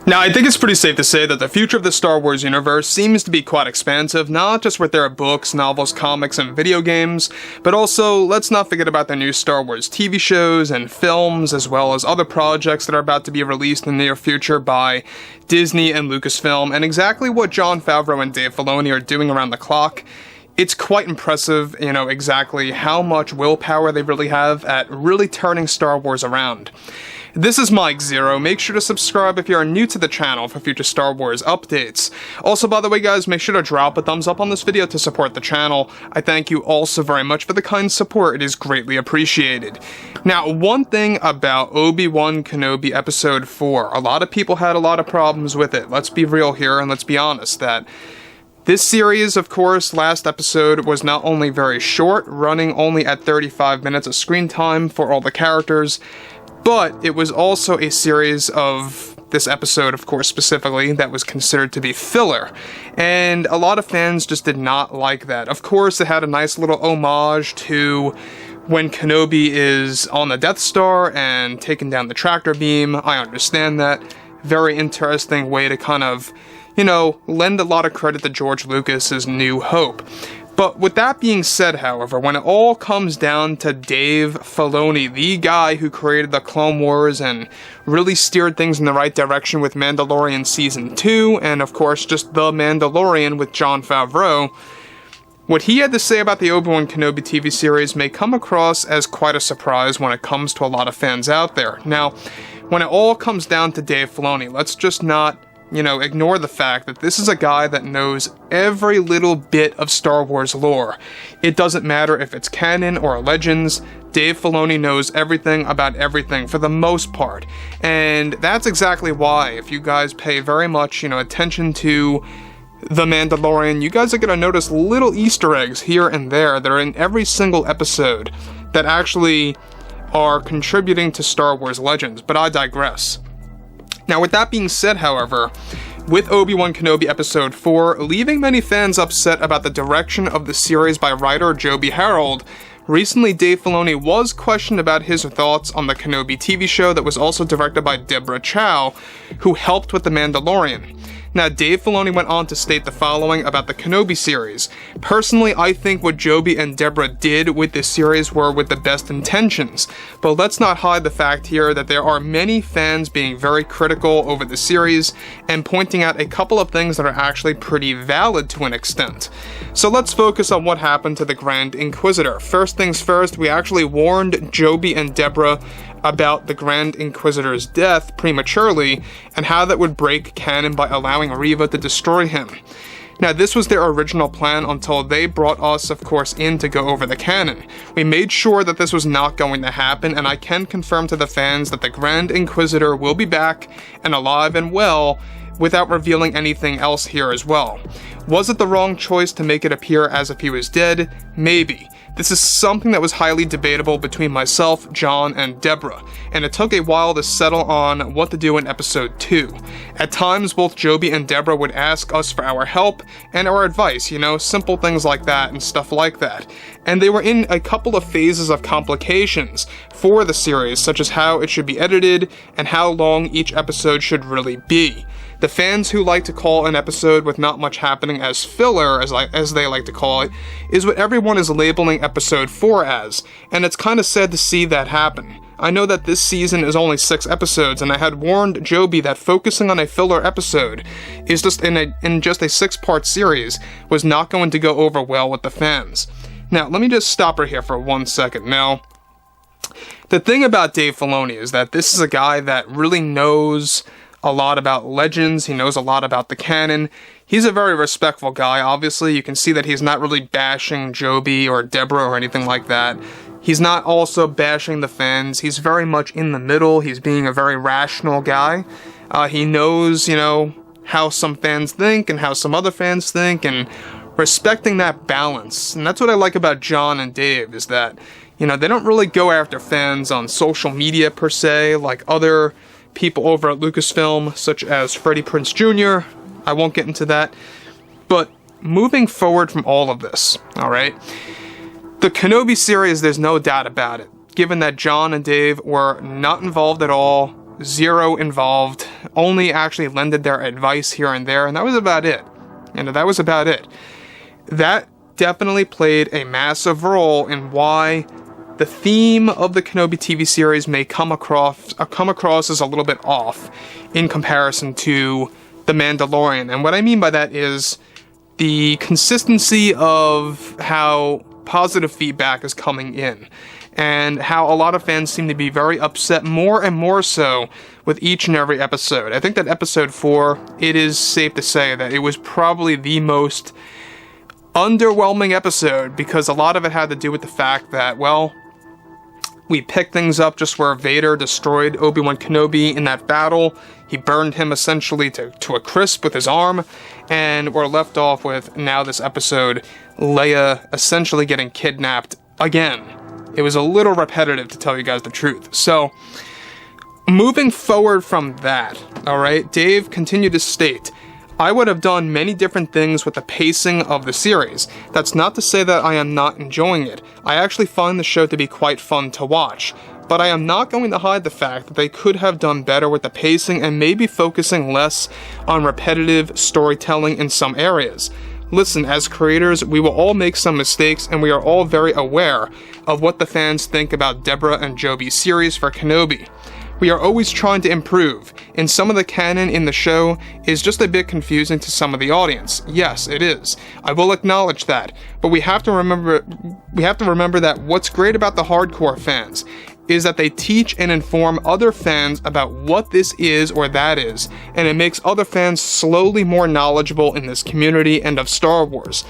Now, I think it's pretty safe to say that the future of the Star Wars universe seems to be quite expansive, not just with their books, novels, comics, and video games, but also, let's not forget about the new Star Wars TV shows and films, as well as other projects that are about to be released in the near future by Disney and Lucasfilm, and exactly what Jon Favreau and Dave Filoni are doing around the clock. It's quite impressive, exactly how much willpower they really have at really turning Star Wars around. This is Mike Zero. Make sure to subscribe if you are new to the channel for future Star Wars updates. Also, by the way, guys, make sure to drop a thumbs up on this video to support the channel. I thank you all so very much for the kind support. It is greatly appreciated. Now, one thing about Obi-Wan Kenobi Episode 4, a lot of people had a lot of problems with it. Let's be real here and let's be honest that this series, of course, last episode was not only very short, running only at 35 minutes of screen time for all the characters, but it was also a series of this episode, of course, specifically, that was considered to be filler. And a lot of fans just did not like that. Of course, it had a nice little homage to when Kenobi is on the Death Star and taking down the tractor beam. I understand that. Very interesting way to kind of, lend a lot of credit to George Lucas's New Hope. But with that being said, however, when it all comes down to Dave Filoni, the guy who created the Clone Wars and really steered things in the right direction with Mandalorian Season 2, and of course just The Mandalorian with Jon Favreau, what he had to say about the Obi-Wan Kenobi TV series may come across as quite a surprise when it comes to a lot of fans out there. Now, when it all comes down to Dave Filoni, let's just not ignore the fact that this is a guy that knows every little bit of Star Wars lore. It doesn't matter if it's canon or legends, Dave Filoni knows everything about everything for the most part. And that's exactly why, if you guys pay very much, attention to The Mandalorian, you guys are going to notice little Easter eggs here and there that are in every single episode that actually are contributing to Star Wars legends, but I digress. Now, with that being said, however, with Obi-Wan Kenobi Episode 4 leaving many fans upset about the direction of the series by writer Joby Harold, recently Dave Filoni was questioned about his thoughts on the Kenobi TV show that was also directed by Deborah Chow, who helped with The Mandalorian. Now, Dave Filoni went on to state the following about the Kenobi series. Personally, I think what Joby and Deborah did with this series were with the best intentions, but let's not hide the fact here that there are many fans being very critical over the series and pointing out a couple of things that are actually pretty valid to an extent. So let's focus on what happened to the Grand Inquisitor. First things first, we actually warned Joby and Deborah about the Grand Inquisitor's death prematurely and how that would break canon by allowing Reva to destroy him. Now, this was their original plan until they brought us, of course, in to go over the canon. We made sure that this was not going to happen, and I can confirm to the fans that the Grand Inquisitor will be back and alive and well without revealing anything else here as well. Was it the wrong choice to make it appear as if he was dead? Maybe. This is something that was highly debatable between myself, John, and Deborah, and it took a while to settle on what to do in Episode 2. At times, both Joby and Deborah would ask us for our help and our advice, simple things like that and stuff like that. And they were in a couple of phases of complications for the series, such as how it should be edited and how long each episode should really be. The fans who like to call an episode with not much happening as filler, as they like to call it, is what everyone is labeling Episode 4 as, and it's kind of sad to see that happen. I know that this season is only 6 episodes, and I had warned Joby that focusing on a filler episode is just in just a 6-part series was not going to go over well with the fans. Now, let me just stop right here for 1 second. Now, the thing about Dave Filoni is that this is a guy that really knows a lot about legends, he knows a lot about the canon. He's a very respectful guy, obviously. You can see that he's not really bashing Joby or Deborah or anything like that. He's not also bashing the fans. He's very much in the middle. He's being a very rational guy. He knows, how some fans think and how some other fans think, and respecting that balance. And that's what I like about John and Dave, is that, they don't really go after fans on social media per se, like other people over at Lucasfilm, such as Freddie Prinze Jr. I won't get into that. But moving forward from all of this, alright? The Kenobi series, there's no doubt about it. Given that John and Dave were not involved at all, zero involved, only actually lended their advice here and there, and that was about it. That was about it. That definitely played a massive role in why the theme of the Kenobi TV series may come across as a little bit off in comparison to The Mandalorian. And what I mean by that is the consistency of how positive feedback is coming in, and how a lot of fans seem to be very upset, more and more so with each and every episode. I think that episode 4, it is safe to say that it was probably the most underwhelming episode, because a lot of it had to do with the fact that, well, we picked things up just where Vader destroyed Obi-Wan Kenobi in that battle. He burned him essentially to a crisp with his arm, and we're left off with, now this episode, Leia essentially getting kidnapped again. It was a little repetitive, to tell you guys the truth. So, moving forward from that, alright, Dave continued to state, I would have done many different things with the pacing of the series. That's not to say that I am not enjoying it. I actually find the show to be quite fun to watch. But I am not going to hide the fact that they could have done better with the pacing and maybe focusing less on repetitive storytelling in some areas. Listen, as creators, we will all make some mistakes, and we are all very aware of what the fans think about Deborah and Joby's series for Kenobi. We are always trying to improve, and some of the canon in the show is just a bit confusing to some of the audience. Yes, it is. I will acknowledge that, but we have to remember that what's great about the hardcore fans is that they teach and inform other fans about what this is or that is, and it makes other fans slowly more knowledgeable in this community and of Star Wars.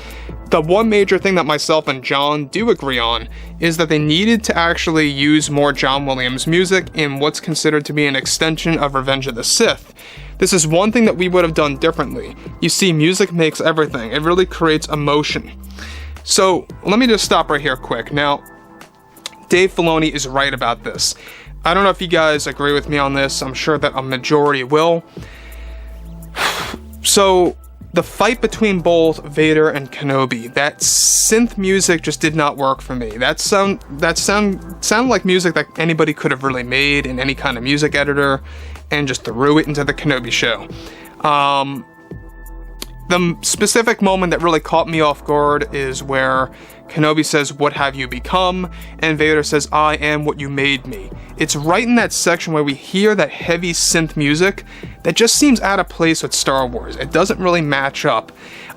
The one major thing that myself and John do agree on is that they needed to actually use more John Williams music in what's considered to be an extension of Revenge of the Sith. This is one thing that we would have done differently. You see, music makes everything. It really creates emotion. So, let me just stop right here quick. Now, Dave Filoni is right about this. I don't know if you guys agree with me on this. I'm sure that a majority will. So, the fight between both Vader and Kenobi, that synth music just did not work for me. That sounded like music that anybody could have really made in any kind of music editor and just threw it into the Kenobi show. The specific moment that really caught me off guard is where Kenobi says, "What have you become?" and Vader says, "I am what you made me." It's right in that section where we hear that heavy synth music that just seems out of place with Star Wars. It doesn't really match up.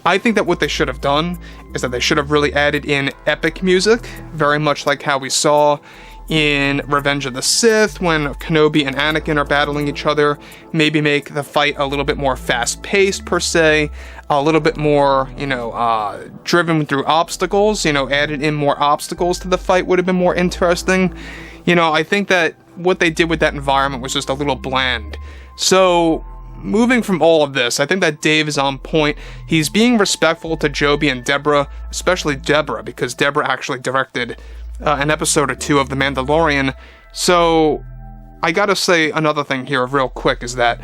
I think that what they should have done is that they should have really added in epic music, very much like how we saw in Revenge of the Sith when Kenobi and Anakin are battling each other. Maybe make the fight a little bit more fast-paced per se, a little bit more, driven through obstacles, added in more obstacles to the fight would have been more interesting. I think that what they did with that environment was just a little bland. So, moving from all of this, I think that Dave is on point. He's being respectful to Joby and Deborah, especially Deborah, because Deborah actually directed an episode or 2 of The Mandalorian. So, I gotta say another thing here real quick is that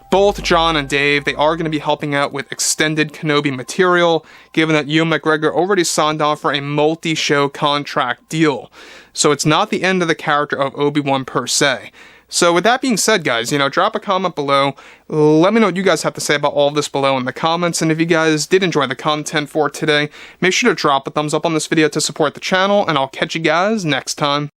both John and Dave, they are going to be helping out with extended Kenobi material, given that Ewan McGregor already signed on for a multi-show contract deal. So it's not the end of the character of Obi-Wan per se. So with that being said, guys, drop a comment below. Let me know what you guys have to say about all of this below in the comments. And if you guys did enjoy the content for today, make sure to drop a thumbs up on this video to support the channel, and I'll catch you guys next time.